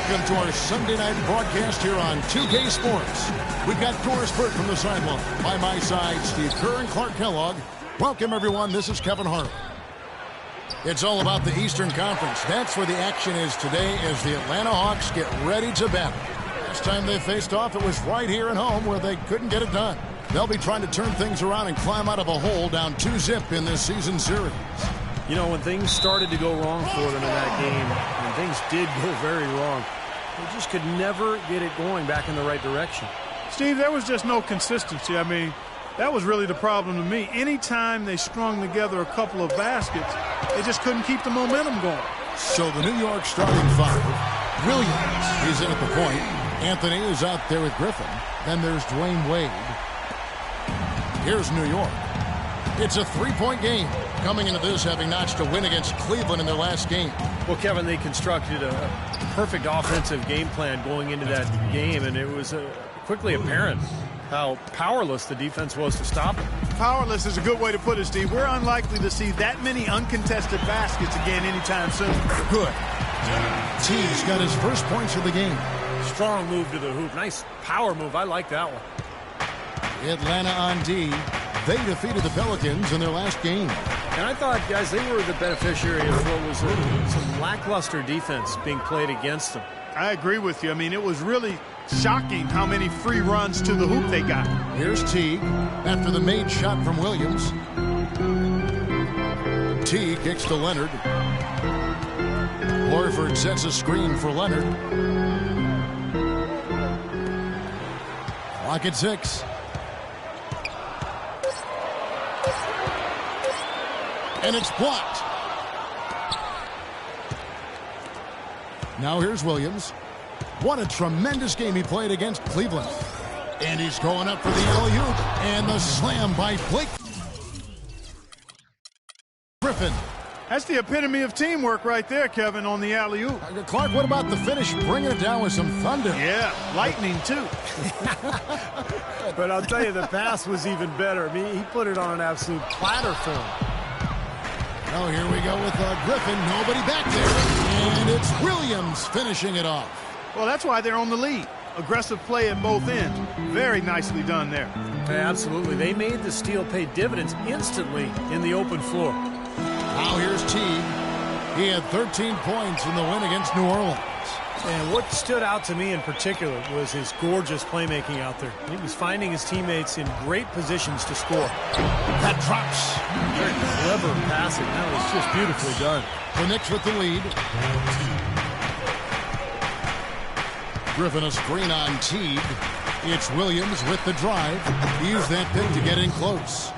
welcome to our Sunday night broadcast here on 2K Sports. We've got Doris Burke from the sideline. By my side, Steve Kerr and Clark Kellogg. Welcome, everyone. This is Kevin Harlan. It's all about the Eastern Conference. That's where the action is today as the Atlanta Hawks get ready to battle. Last time they faced off, it was right here at home where they couldn't get it done. They'll be trying to turn things around and climb out of a hole down 2-0 in this season series. You know, when things started to go wrong for them in that game, when things did go very wrong, they just could never get it going back in the right direction. Steve, there was just no consistency. I mean, that was really the problem to me. Anytime they strung together a couple of baskets, they just couldn't keep the momentum going. So the New York starting five. Williams is in at the point. Anthony is out there with Griffin. Then there's Dwayne Wade. Here's New York. It's a three-point game. Coming into this, having notched a win against Cleveland in their last game. Well, Kevin, they constructed a perfect offensive game plan going into that game, and it was quickly apparent how powerless the defense was to stop it. Powerless is a good way to put it, Steve. We're unlikely to see that many uncontested baskets again anytime soon. Good. T's got his first points of the game. Strong move to the hoop. Nice power move. I like that one. Atlanta on D. They defeated the Pelicans in their last game. And I thought, guys, they were the beneficiary of what was some lackluster defense being played against them. I agree with you. I mean, it was really shocking how many free runs to the hoop they got. Here's Teague after the made shot from Williams. Teague kicks to Leonard. Horford sets a screen for Leonard. Clock at 6. And it's blocked. Now here's Williams. What a tremendous game he played against Cleveland. And he's going up for the alley-oop. And the slam by Blake Griffin. That's the epitome of teamwork right there, Kevin, on the alley-oop. Clark, what about the finish? Bringing it down with some thunder. Yeah, lightning, too. But I'll tell you, the pass was even better. I mean, he put it on an absolute platter for him. Oh, here we go with Griffin. Nobody back there. And it's Williams finishing it off. Well, that's why they're on the lead. Aggressive play at both ends. Very nicely done there. Absolutely. They made the steal pay dividends instantly in the open floor. Now here's Teague. He had 13 points in the win against New Orleans. And what stood out to me in particular was his gorgeous playmaking out there. He was finding his teammates in great positions to score. That drops. Very clever passing. That was just beautifully done. The Knicks with the lead. Griffin a screen on Teague. It's Williams with the drive. He used that pick to get in close.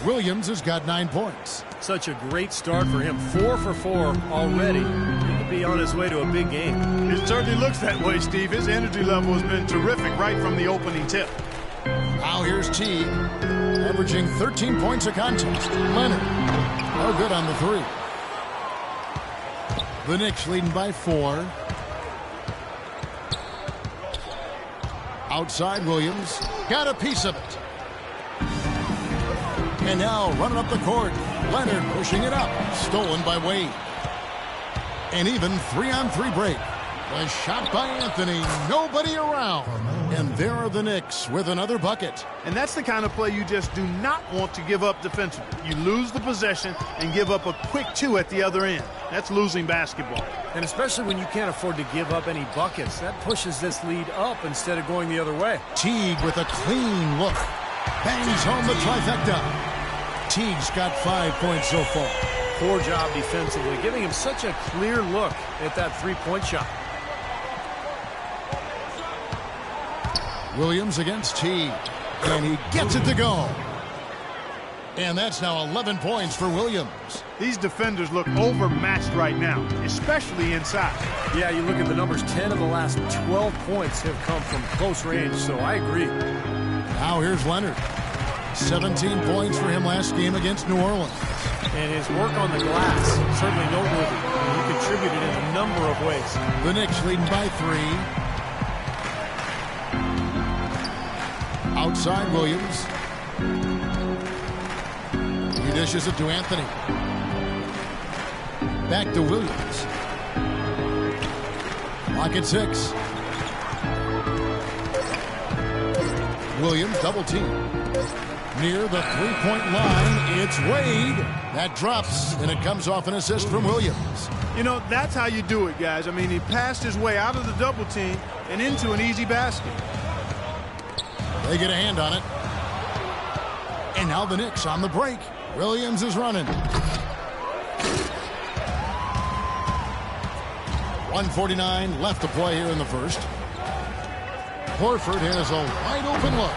Williams has got 9 points. Such a great start for him. 4 for 4 already. He could be on his way to a big game. It certainly looks that way, Steve. His energy level has been terrific right from the opening tip. Now here's Teague, averaging 13 points a contest. Leonard, no good on the 3. The Knicks leading by 4. Outside Williams, got a piece of it. And now running up the court, Leonard pushing it up, stolen by Wade. And even 3-on-3 break. The shot by Anthony, nobody around. And there are the Knicks with another bucket. And that's the kind of play you just do not want to give up defensively. You lose the possession and give up a quick 2 at the other end. That's losing basketball. And especially when you can't afford to give up any buckets, that pushes this lead up instead of going the other way. Teague with a clean look. Bangs home the trifecta. Teague's got 5 points so far. Poor job defensively, giving him such a clear look at that three-point shot. Williams against Teague. And he gets it to go. And that's now 11 points for Williams. These defenders look overmatched right now, especially inside. Yeah, you look at the numbers, 10 of the last 12 points have come from close range, so I agree. Now here's Leonard. 17 points for him last game against New Orleans. And his work on the glass, certainly noteworthy. He contributed in a number of ways. The Knicks leading by 3. Outside Williams. He dishes it to Anthony. Back to Williams. Clock at 6. Williams double team. Near the three-point line, it's Wade. That drops, and it comes off an assist from Williams. You know, that's how you do it, guys. I mean, he passed his way out of the double team and into an easy basket. They get a hand on it. And now the Knicks on the break. Williams is running. 1:49 left to play here in the first. Horford has a wide open look.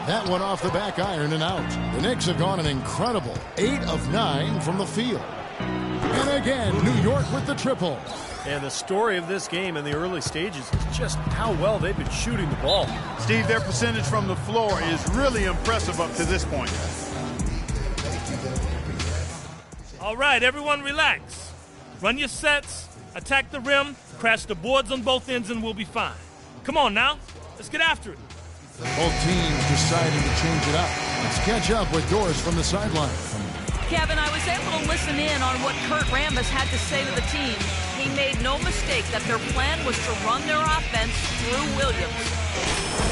That one off the back iron and out. The Knicks have gone an incredible 8 of 9 from the field. And again, New York with the triple. And the story of this game in the early stages is just how well they've been shooting the ball. Steve, their percentage from the floor is really impressive up to this point. All right, everyone relax. Run your sets, attack the rim, crash the boards on both ends, and we'll be fine. Come on now, let's get after it. Both teams deciding to change it up. Let's catch up with Doris from the sideline. Kevin, I was able to listen in on what Kurt Rambis had to say to the team. He made no mistake that their plan was to run their offense through Williams.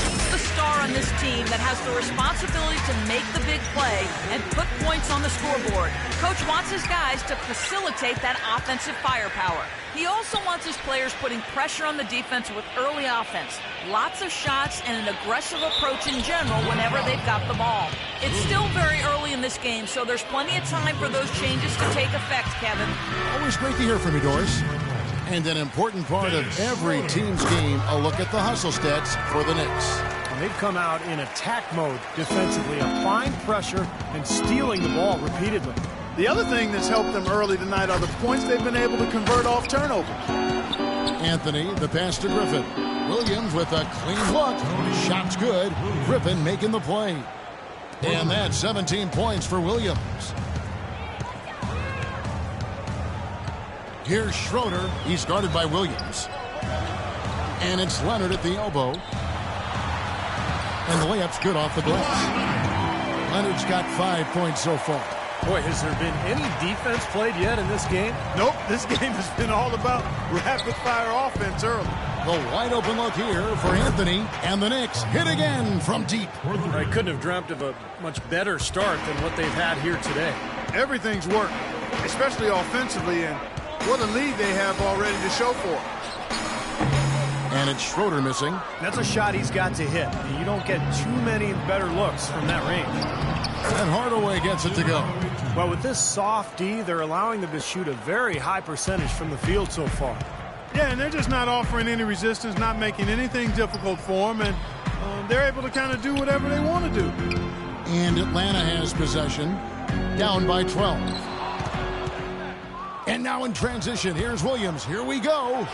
He's the star on this team that has the responsibility to make the big play and put points on the scoreboard. Coach wants his guys to facilitate that offensive firepower. He also wants his players putting pressure on the defense with early offense. Lots of shots and an aggressive approach in general whenever they've got the ball. It's still very early in this game, so there's plenty of time for those changes to take effect, Kevin. Always great to hear from you, Doris. And an important part of every team's game, a look at the hustle stats for the Knicks. And they've come out in attack mode defensively, applying pressure and stealing the ball repeatedly. The other thing that's helped them early tonight are the points they've been able to convert off turnovers. Anthony, the pass to Griffin. Williams with a clean look. Shot's good. Griffin making the play. And that's 17 points for Williams. Here's Schroeder. He's guarded by Williams. And it's Leonard at the elbow. And the layup's good off the glass. Leonard's got 5 points so far. Boy, has there been any defense played yet in this game? Nope, this game has been all about rapid-fire offense early. The wide open look here for Anthony, and the Knicks hit again from deep. I couldn't have dreamt of a much better start than what they've had here today. Everything's worked, especially offensively, and what a lead they have already to show for it. And it's Schroeder missing. That's a shot he's got to hit. You don't get too many better looks from that range. And Hardaway gets it to go. Well, with this soft D, they're allowing them to shoot a very high percentage from the field so far. Yeah, and they're just not offering any resistance, not making anything difficult for them, and they're able to kind of do whatever they want to do. And Atlanta has possession, down by 12. And now in transition, here's Williams. Here we go.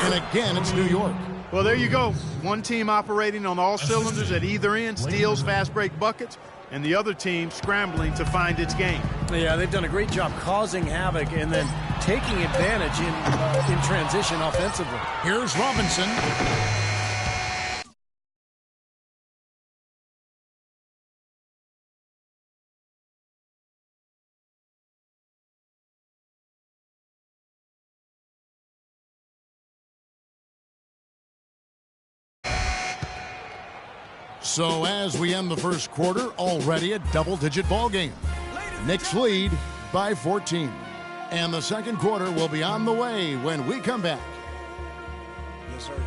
And again, it's New York. Well, there you go. One team operating on all cylinders at either end, steals, fast break buckets, and the other team scrambling to find its game. Yeah, they've done a great job causing havoc and then taking advantage in transition offensively. Here's Robinson. So as we end the first quarter, already a double-digit ball game. Knicks lead by 14. And the second quarter will be on the way when we come back. Yes, sir.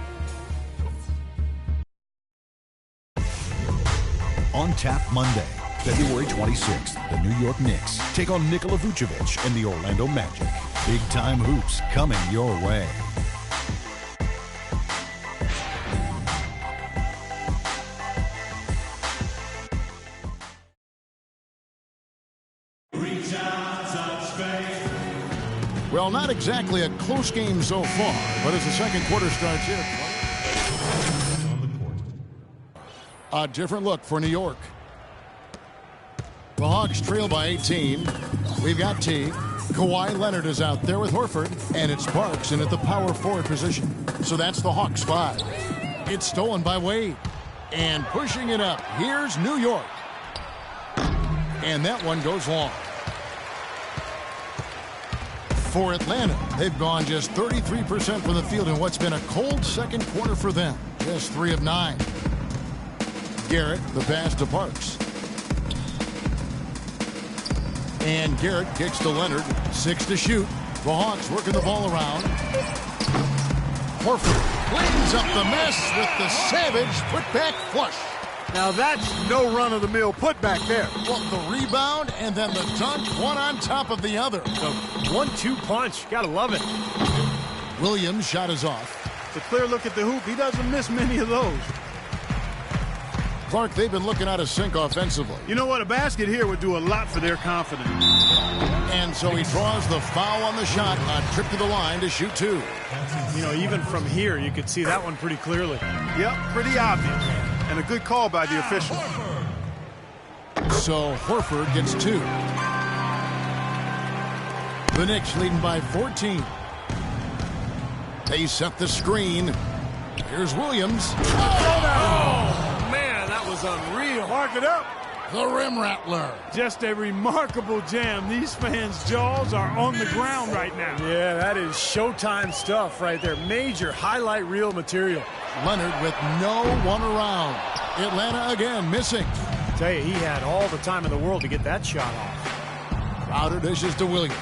On Tap Monday, February 26th, the New York Knicks take on Nikola Vucevic and the Orlando Magic. Big-time hoops coming your way. Well, not exactly a close game so far, but as the second quarter starts here, a different look for New York. The Hawks trail by 18. We've got T. Kawhi Leonard is out there with Horford, and it's Sparks in at the power forward position. So that's the Hawks 5. It's stolen by Wade. And pushing it up, here's New York. And that one goes long. For Atlanta, they've gone just 33% from the field in what's been a cold second quarter for them. Just 3 of 9. Garrett, the pass to Parks. And Garrett kicks to Leonard. 6 to shoot. The Hawks working the ball around. Horford cleans up the mess with the savage putback flush. Now that's no run-of-the-mill putback there. Well, the rebound and then the dunk, one on top of the other. The 1-2 punch. Gotta love it. Williams' shot is off. It's a clear look at the hoop. He doesn't miss many of those. Clark, they've been looking out of sync offensively. You know what? A basket here would do a lot for their confidence. And so he draws the foul on the shot, a trip to the line to shoot 2. You know, even from here, you could see that one pretty clearly. Yep, pretty obvious. And a good call by the official. So Horford gets 2. The Knicks leading by 14. They set the screen. Here's Williams. Oh, man, that was unreal. Mark it up. The rim rattler. Just a remarkable jam. These fans' jaws are on the ground right now. Yeah, that is Showtime stuff right there. Major highlight reel material. Leonard with no one around. Atlanta again missing. I tell you, he had all the time in the world to get that shot off. Crowder dishes to Williams.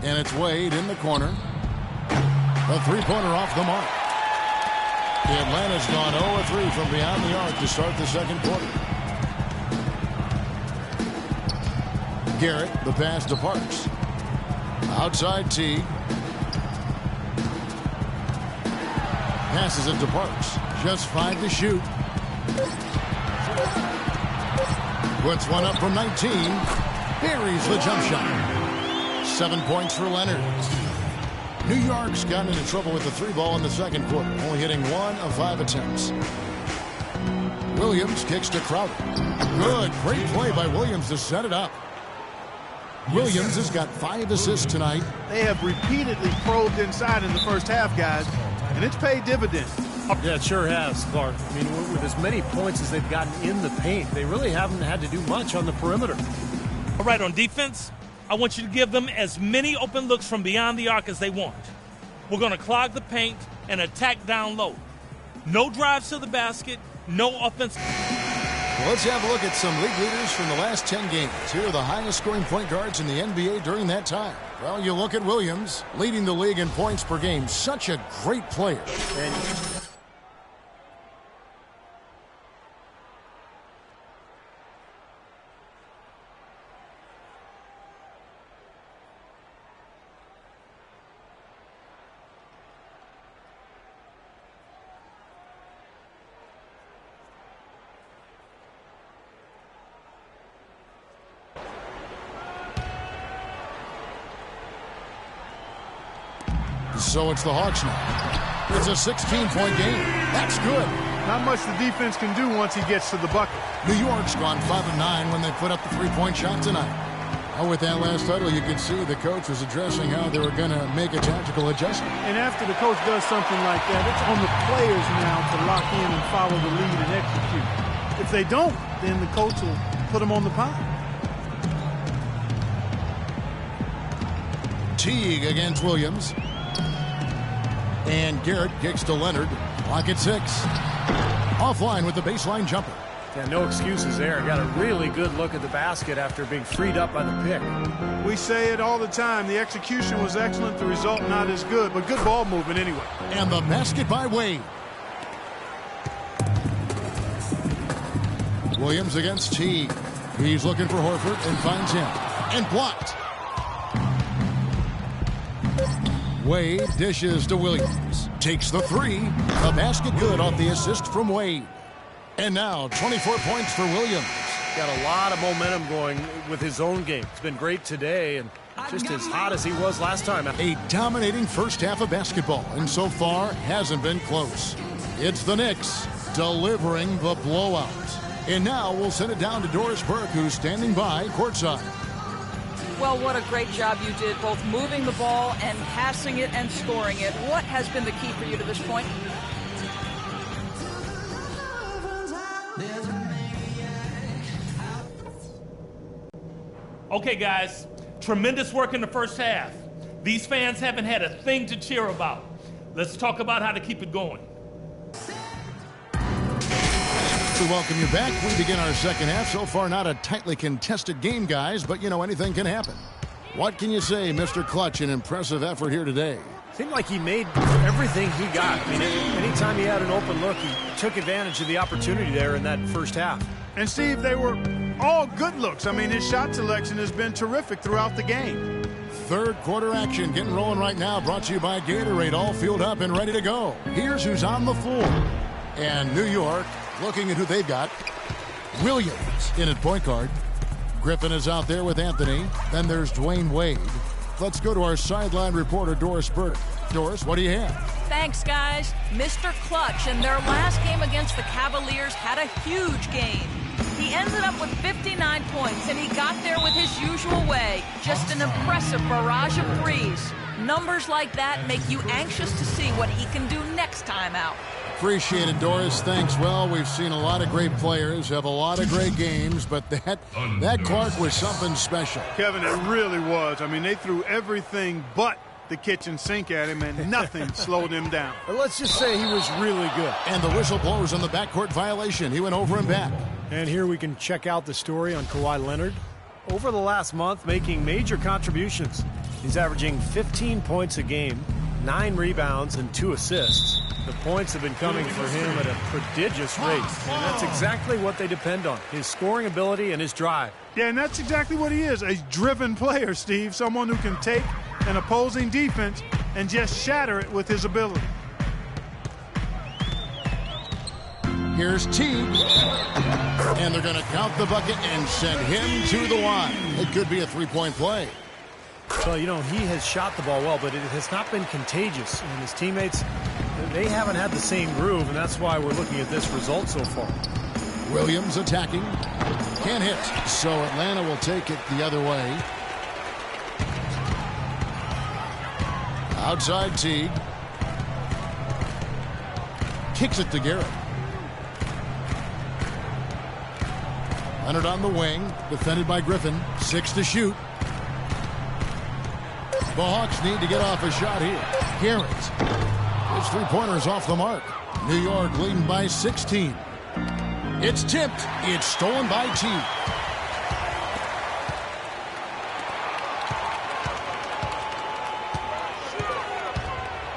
And it's Wade in the corner. A three-pointer off the mark. Atlanta's gone 0-3 from beyond the arc to start the second quarter. Garrett, the pass to Parks. Outside T. Passes it to Parks. Just 5 to shoot. Puts one up from 19. Buries the jump shot. 7 points for Leonard. New York's gotten into trouble with the 3-ball in the second quarter, only hitting 1 of 5 attempts. Williams kicks to Crowder. Good, great play by Williams to set it up. Williams has got 5 assists tonight. They have repeatedly probed inside in the first half, guys, and it's paid dividends. Yeah, it sure has, Clark. I mean, with as many points as they've gotten in the paint, they really haven't had to do much on the perimeter. All right, on defense, I want you to give them as many open looks from beyond the arc as they want. We're going to clog the paint and attack down low. No drives to the basket, no offense. Well, let's have a look at some league leaders from the last 10 games. Here are the highest scoring point guards in the NBA during that time. Well, you look at Williams, leading the league in points per game. Such a great player. And so it's the Hawks now. It's a 16-point game. That's good. Not much the defense can do once he gets to the bucket. New York's gone 5 of 9 when they put up the 3-point shot tonight. Oh, with that last huddle, you could see the coach was addressing how they were going to make a tactical adjustment. And after the coach does something like that, it's on the players now to lock in and follow the lead and execute. If they don't, then the coach will put them on the pile. Teague against Williams. And Garrett kicks to Leonard. Clock at 6. Offline with the baseline jumper. yeah, no excuses there. Got a really good look at the basket after being freed up by the pick. We say it all the time. The execution was excellent. The result not as good, but good ball movement anyway. And the basket by Wade. Williams against Teague. He's looking for Horford and finds him. And blocked. Wade dishes to Williams. Takes the 3. A basket good off the assist from Wade. And now 24 points for Williams. Got a lot of momentum going with his own game. It's been great today and just as hot as he was last time. A dominating first half of basketball, and so far hasn't been close. It's the Knicks delivering the blowout. And now we'll send it down to Doris Burke, who's standing by courtside. Well, what a great job you did, both moving the ball and passing it and scoring it. What has been the key for you to this point? Okay, guys, Tremendous work in the first half. These fans haven't had a thing to cheer about. Let's talk about how to keep it going. We welcome you back. We begin our second half. So far, not a tightly contested game, guys, but, you know, anything can happen. What can you say, Mr. Clutch? An impressive effort here today. Seemed like he made everything he got. I mean, anytime he had an open look, he took advantage of the opportunity there in that first half. And, Steve, they were all good looks. I mean, his shot selection has been terrific throughout the game. Third quarter action getting rolling right now. Brought to you by Gatorade. All fueled up and ready to go. Here's who's on the floor. And New York, looking at who they've got. Williams in at point guard. Griffin is out there with Anthony. Then there's Dwayne Wade. Let's go to our sideline reporter, Doris Burke. Doris, what do you have? Thanks, guys. Mr. Clutch in their last game against the Cavaliers had a huge game. He ended up with 59 points, and he got there with his usual way. Just an impressive barrage of threes. Numbers like that make you anxious to see what he can do next time out. Appreciate it, Doris. Thanks. Well, we've seen a lot of great players have a lot of great games, but that Clark was something special. Kevin, it really was. I mean, they threw everything but the kitchen sink at him, and nothing slowed him down. But let's just say he was really good. And the whistle blows on the backcourt violation. He went over and back. And here we can check out the story on Kawhi Leonard. Over the last month, making major contributions. He's averaging 15 points a game, 9 rebounds, and 2 assists. The points have been coming for him at a prodigious rate. And that's exactly what they depend on, his scoring ability and his drive. Yeah, and that's exactly what he is, a driven player, Steve. Someone who can take an opposing defense and just shatter it with his ability. Here's Teague. And they're going to count the bucket and send him to the line. It could be a three-point play. Well, you know, he has shot the ball well, but it has not been contagious. And his teammates, they haven't had the same groove, and that's why we're looking at this result so far. Williams attacking. Can't hit. So Atlanta will take it the other way. Outside Teague. Kicks it to Garrett. Leonard on the wing. Defended by Griffin. 6 to shoot. The Hawks need to get off a shot here. Garrett. His three-pointer's off the mark. New York leading by 16. It's tipped. It's stolen by Teague.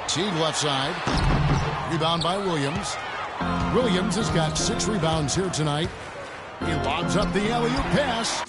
Teague left side. Rebound by Williams. Williams has got 6 rebounds here tonight. He lobs up the alley-oop pass.